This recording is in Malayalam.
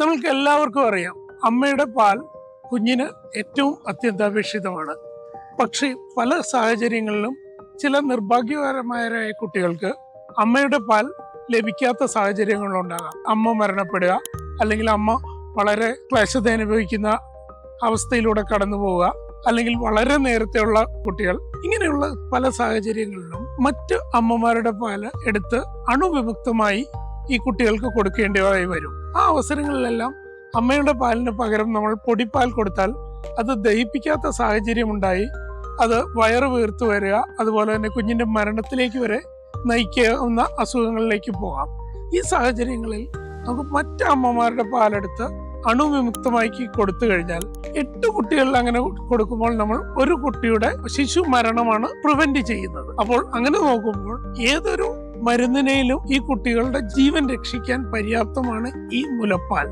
നമ്മൾക്ക് എല്ലാവർക്കും അറിയാം, അമ്മയുടെ പാൽ കുഞ്ഞിന് ഏറ്റവും അത്യന്താപേക്ഷിതമാണ്. പക്ഷേ പല സാഹചര്യങ്ങളിലും ചില നിർഭാഗ്യകരമായ കുട്ടികൾക്ക് അമ്മയുടെ പാൽ ലഭിക്കാത്ത സാഹചര്യങ്ങളുണ്ടാകാം. അമ്മ മരണപ്പെടുക, അല്ലെങ്കിൽ അമ്മ വളരെ ക്ലേശത അനുഭവിക്കുന്ന അവസ്ഥയിലൂടെ കടന്നു പോവുക, അല്ലെങ്കിൽ വളരെ നേരത്തെയുള്ള കുട്ടികൾ. ഇങ്ങനെയുള്ള പല സാഹചര്യങ്ങളിലും മറ്റ് അമ്മമാരുടെ പാല് എടുത്ത് അണുവിമുക്തമായി ഈ കുട്ടികൾക്ക് കൊടുക്കേണ്ടതായി വരും. ആ അവസരങ്ങളിലെല്ലാം അമ്മയുടെ പാലിന് പകരം നമ്മൾ പൊടിപ്പാൽ കൊടുത്താൽ അത് ദഹിപ്പിക്കാത്ത സാഹചര്യം ഉണ്ടായി അത് വയറ് വീർത്തു വരിക, അതുപോലെ തന്നെ കുഞ്ഞിന്റെ മരണത്തിലേക്ക് വരെ നയിക്കാവുന്ന അസുഖങ്ങളിലേക്ക് പോകാം. ഈ സാഹചര്യങ്ങളിൽ നമുക്ക് മറ്റ് അമ്മമാരുടെ പാലെടുത്ത് അണുവിമുക്തമാക്കി കൊടുത്തു കഴിഞ്ഞാൽ 8 കുട്ടികളിൽ അങ്ങനെ കൊടുക്കുമ്പോൾ നമ്മൾ ഒരു കുട്ടിയുടെ ശിശു മരണമാണ് പ്രിവെന്റ് ചെയ്യുന്നത്. അപ്പോൾ അങ്ങനെ നോക്കുമ്പോൾ ഏതൊരു മരുന്നിനെയും ഈ കുട്ടികളുടെ ജീവൻ രക്ഷിക്കാൻ പര്യാപ്തമാണ് ഈ മുലപ്പാൽ.